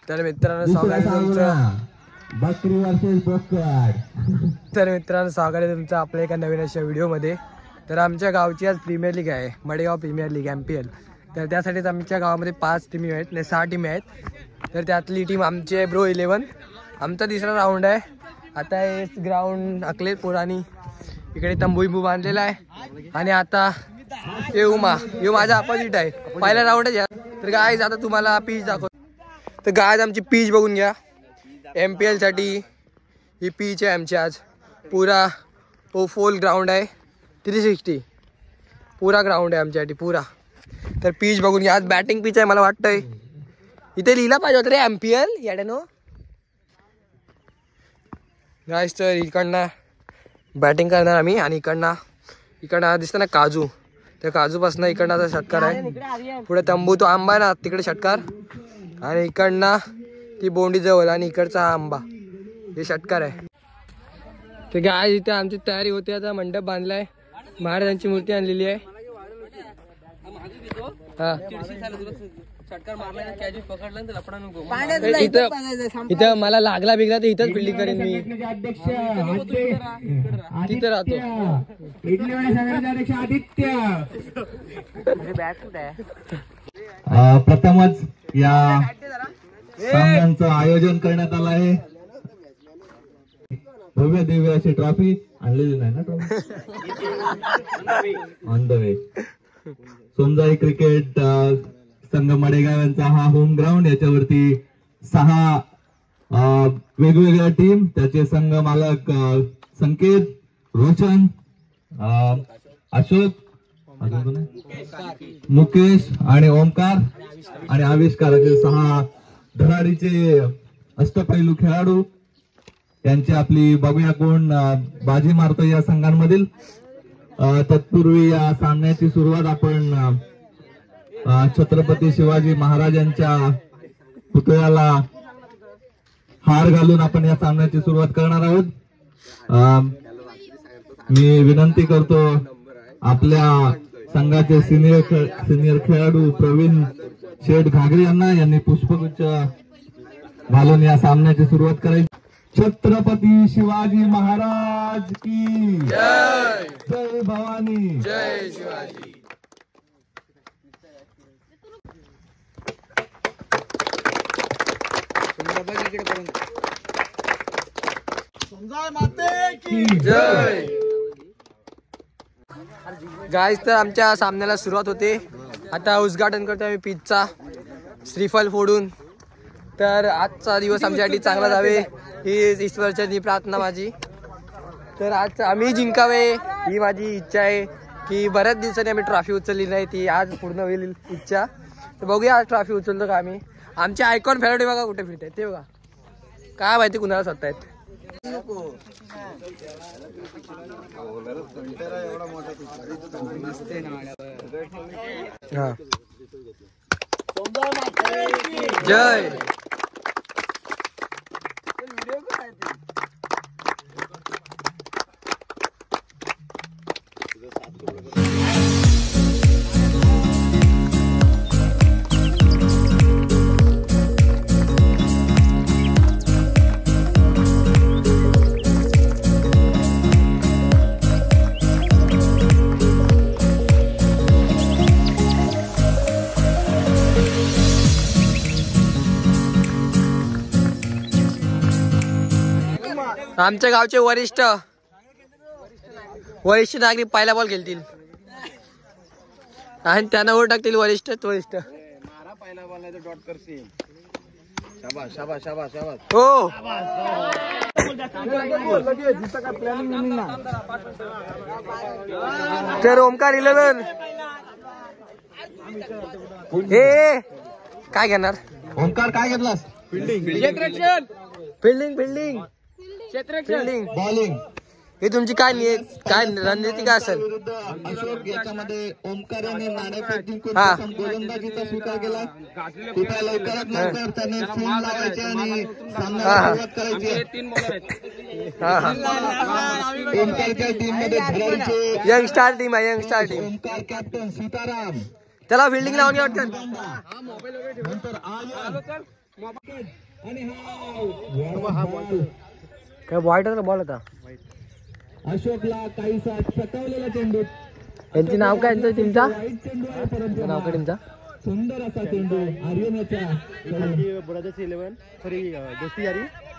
तर मित्रांनो स्वागत आहे तुमचं बकरी वर्सेस बोकड। तर मित्रांनो स्वागत आहे तुमचं आपल्या एका नवीन अशा व्हिडिओमध्ये। तर आमच्या गावची आज प्रीमियर लीग आहे, मडेगाव प्रीमियर लीग MPL। तर त्यासाठीच आमच्या गावामध्ये 5 टीम आहेत, नाही 6 टीम आहेत। तर त्यातली टीम आमची आहे ब्रो 11। आमचा तिसरा राऊंड आहे आता। हे ग्राउंड अकले पुराणी, इकडे तंबू बिंबू बांधलेला आहे। आणि आता येऊ माझ्या अपोजिट आहे, पहिला राऊंड आहे। तर गाईज आता तुम्हाला पीच दाखव। तर गाईज आमची पीच बघून घ्या, MPL साठी ही पीच आहे आमची। आज पुरा फुल ग्राउंड आहे, 360 पुरा ग्राउंड आहे आमच्यासाठी पुरा। तर पीच बघून घ्या, आज बॅटिंग पीच आहे। मला वाटतंय इथे लिहिला पाहिजे होतं रे MPL याडनो गाईज। तर इकडनं बॅटिंग करणार आम्ही आणि इकडनं दिसतं ना काजू, त्या काजूपासून इकडनं आता षटकार आहे। पुढे तंबू तो आंबा आहे ना, तिकडे षटकार, आणि इकडनं ती बोंडी जवळ, आणि इकडचा हा आंबा, हे षटकार आहे। तर गाय इथे आमची तयारी होते। आता मंडप बांधलाय, महाराजांची मूर्ती आणलेली आहे। हा इथं मला लागला बिगला तर इथंच फिल्डिंग करेन मी, तिथे राहतो। प्रथमच या सामन्यांचं आयोजन करण्यात आलं आहे। भव्य दिव्य अशी ट्रॉफी आणलेली नाही ना, trophy on the way. Sonjai cricket संघ मडेगाव यांचा हा होम ग्राउंड, याच्यावरती 6 वेगवेगळ्या टीम, त्याचे संघ मालक संकेत, रोशन, अशोक, मुकेश आणि ओमकार आणि आविष्कार, असे 6 धडाडीचे अष्टपैलू खेळाडू। यांची आपली बघूया कोण बाजी मारतो या संघांमधील। तत्पूर्वी या सामन्याची सुरुवात आपण छत्रपती शिवाजी महाराजांच्या पुतळ्याला हार घालून आपण या सामन्याची सुरुवात करणार आहोत। मी विनंती करतो आपल्या संघाचे सिनियर खेळाडू प्रवीण शेठ घागरे यांनी पुष्पगुच्छ घालून या सामन्याची सुरुवात करायची। छत्रपती शिवाजी महाराज की जय, जय भवानी, जय शिवाजी। जय गाईज। तर आमच्या सामन्याला सुरुवात होते आता। उद्घाटन करतो आम्ही पिचचा श्रीफल फोडून। तर आजचा दिवस आमच्यासाठी चांगला जावे ही ईश्वरचरणी प्रार्थना माझी। तर आज आम्ही जिंकावे ही माझी इच्छा आहे, की बऱ्याच दिवसांनी आम्ही ट्रॉफी उचलली नाही, ती आज पूर्ण होईल इच्छा। तर बघूया आज ट्रॉफी उचलतो का आम्ही। आमचे आयकॉन फेवरेट बघा कुठे फिट आहे ते बघा, काय माहिती कुणाला सत्ता आहेत। हा जय आमच्या गावचे वरिष्ठ नागरिक पहिला बॉल खेळतील आणि त्यांना ओव्हर टाकतील वरिष्ठ पहिला बॉल नाही तर डॉट करशील। शाबास शाबास शाबास शाबास हो। तर ओमकार 11 हे काय घेणार? ओमकार काय घेतलास? Fielding bowling. हे तुमची काय रणनीती काय असेल? अशोक याच्यामध्ये ओमकार यांनी नाणेफेक जिंकून गोलंदाजीचा स्वीकार केला। कृपया लवकरात लवकर त्याने फील्ड लावायचे आणि सामन्याला सुरुवात करायची। ओमकारच्या टीम मध्ये धडाडीचे यंग स्टार टीम आहे, ओमकार कॅप्टन सीताराम, त्याला फिल्डिंग लावून वाटतं। नंतर आर्यन, आणि काय वाईटच बॉल होता. अशोकला काहीसा चकावलेला चेंडू. त्यांचे नाव काय यांचं टीमचा वाईट चेंडू आहे परंतु नाव काय टीमचा सुंदर असा चेंडू आर्यनाच्या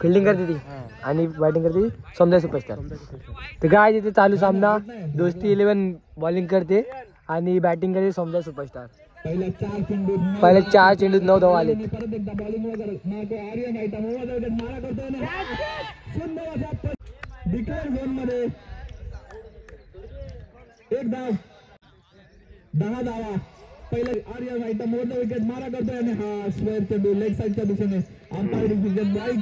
फिल्डिंग करते ती आणि बॅटिंग करते समजा सुपरस्टार. तर काय तिथे चालू सामना दोस्ती 11 बॉलिंग करते आणि बॅटिंग करते समजा सुपरस्टार. पहिल्या 4 चेंडूत 9 धावा आले. परत एकदा बॉलिंग वगैरे आर्यन आयटम मारा करतोय सुंदर असा डिक्लेअर झोन मध्ये 1 धाव 10 धावा. पहिला आर्यन आयटम मोठा विकेट मारा करतोय आणि हा स्क्वेअर चेंडू लेग साईडच्या दिशेने अंपायर डिसिजन राईट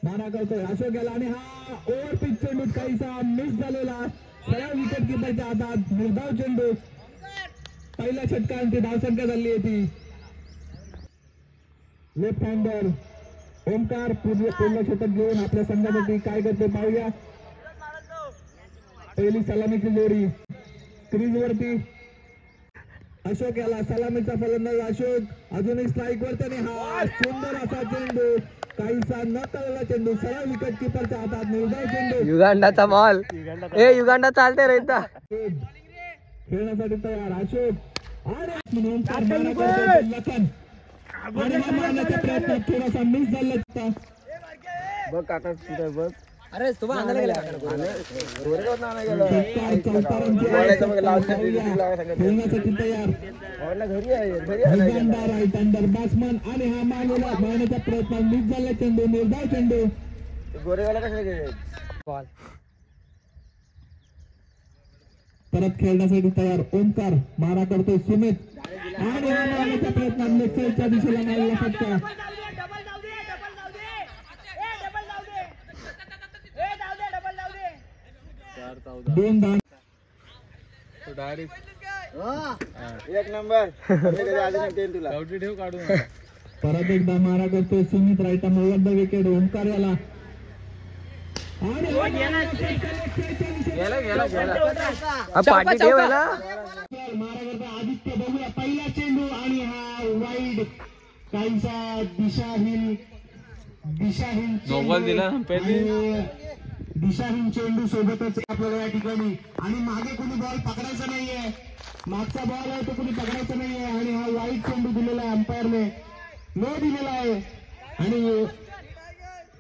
मारा करतोय अशोक याला आणि हा ओव्हर पिच चेंडू काहीसा मिस झालेला सरळ विकेट किपरच्या हातात निर्धाव चेंडू. पहिल्या षटकांची धावसंख्या झाली आहे ती. लेफ्ट हँडर ओमकार पूर्ण षटक घेऊन आपल्या संघासाठी काय करते पाहूया. पहिली सलामीची जोडी क्रीज वरती अशोक याला सलामीचा फलंदाज अशोक अजूनही स्ट्राईक वरती आणि हा सुंदर असा चेंडू काहीसा न कळलेला चेंडू सरळ विकेट किपरच्या हातात निर्धाव चेंडू. युगांडाचा बॉल युगांडा चालते रे खेळण्यासाठी तयार अशोक आणि लखन आणि मारण्याच्या प्रयत्नात थोडासा मिस झाला. बघ काका बघ अरे तुम्हाला खेळण्यासाठी तयार राईट अंडर बॅट्समन आणि हा मारण्याच्या प्रयत्नात मिस झाला चेंडू निर्धाव चेंडू. बॉल परत खेळण्यासाठी तयार ओमकार मारा करतोय सुमित आणि हा मारण्याच्या प्रयत्नात नेक्स्टच्या दिशेला मारला फटका. दोन धाव एक नंबर तुला परत एकदा मारा करतोय सुमित राईट अर्धा विकेट ओमकार याला पाठी ठेव ना मारा करतो आदित्य बघूया पहिला चेंडू आणि हा वाईड काहीसा दिशाहीन चेंडू सोबतच आपल्याला या ठिकाणी आणि मागे कोणी बॉल पकडायचा नाहीये. मागचा बॉल आहे तो कोणी पकडायचा नाहीये आणि हा वाईड चेंडू दिलेला आहे अंपायरने नो दिलेला आहे आणि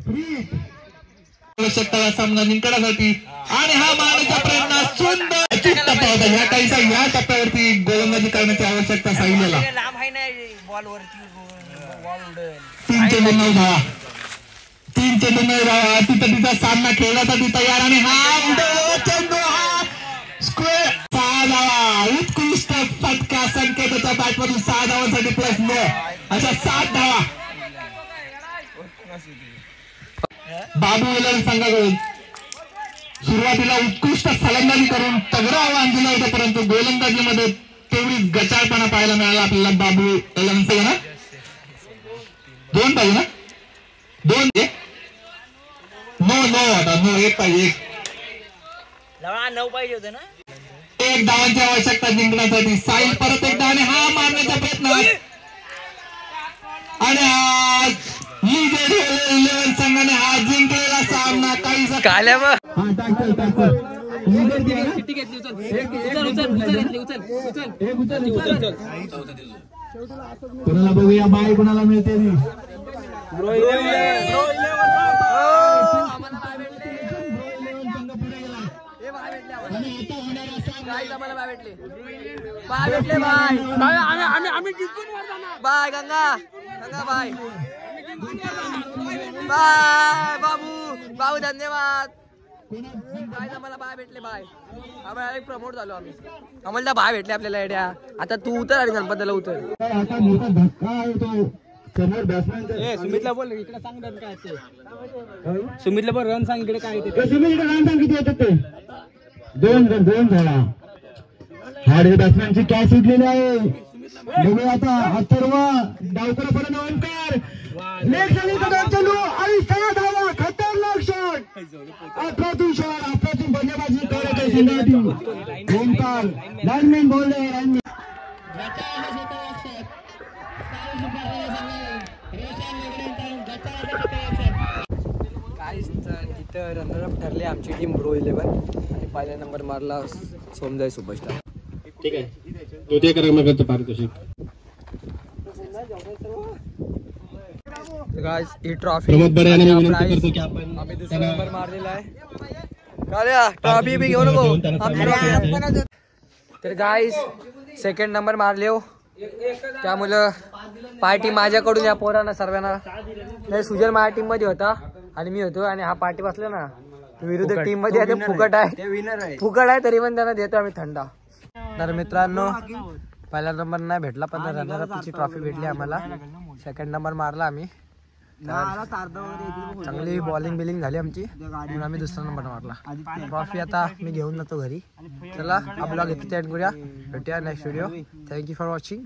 फ्री सामना जिंकण्यासाठी आणि हा मारण्याचा प्रयत्न सुंदर टप्पा होता. ह्या काहीसा या टप्प्यावरती गोलंदाजी करण्याची आवश्यकता साईलेला 3 चेंडू 9 धावा 3 चेंडू 9 धावा तिचा सामना खेळण्यासाठी तयार आणि हा चेंडू हा स्क्वेअर 6 धावा उत्कृष्ट फटका संकेताच्या बॅटमधून 6 धावांसाठी प्लस 9 अशा 7 धावा बाबू वेलर संघाकडून. सुरुवातीला उत्कृष्ट फलंदाजी करून तगडं आव्हान दिलं होतं परंतु गोलंदाजीमध्ये तेवढी गचाळपणा पाहायला मिळाला आपल्याला बाबू वेलर ना. 2 पाहिजे ना 2 नो आता 1 पाहिजे 9 पाहिजे होते ना. 1 धावांची आवश्यकता जिंकण्यासाठी साईल परत एकदा आणि हा मारण्याचा प्रयत्न आणि आज 11 संघाने हा जिंकलेला सामना काहीसा काल्या मग कोणाला बघूया बाय कोणाला मिळते बाय गंगा बाय बाय बाबू धन्यवाद. आम्हाला बाय भेटले बाय आम्हाला प्रमोट झालो आम्ही आम्हाला बाय भेटले आपल्याला आयडिया. आता तू उतर आणि गणपतीला उतर. आता मोठा धक्का आहे तो समोर बॅट्समॅन सुमितला बोल इकडे सांग रन काय ते. सुमितला बोल रन सांग इकडे काय ते. सुमितला रन सांग किती होते ते 2 झाला. हार्ड बॅट्समॅनची कॅच सुटलेली आहे. बघूया आता अथर्व डावकरापर्यंत ओंकार लेग सगळीकडे चलू आणि 6 धावा खतरनाक शॉट अप्रतिम शॉट अप्रतिम बल्लेबाजी करत आहे संघाची ओंकार लाईनमॅन बोलले लाईनमॅन काय तिथं रनरअप ठरले आमची टीम प्रो 11 आणि पहिला नंबर मारला सोमजाई सुपरस्टार. ठीक आहे, द्वितीय क्रमांकाचं पारितोषिक. गाइस ही ट्रॉफी प्रमोद बडे यांना मी विनंती प्राइस करतो की आपण आम्ही दुसरा नंबर मारलेला आहे. काय ट्रॉफी बी घेऊ नको. तर गाइस सेकंड नंबर मारले हो, त्यामुळं पार्टी माझ्याकडून या पोरांना सर्वांना. नाही सुजल माझ्या टीम मध्ये होता आणि मी होतो आणि हा पार्टी बसला ना विरुद्ध टीम मध्ये आहे, फुकट आहे, फुकट आहे तरी पण त्यांना देतो आम्ही थंडा. तर मित्रांनो पहिला नंबर नाही भेटला पण रनरअपची ट्रॉफी भेटली आम्हाला. सेकंड नंबर मारला आम्ही. चांगली बॉलिंग बिलिंग झाली आमची म्हणून आम्ही दुसरा नंबर मारला. ट्रॉफी आता मी घेऊन जातो घरी. चला हा ब्लॉग इथे एंड करूया. भेटूया next video. Thank you for watching.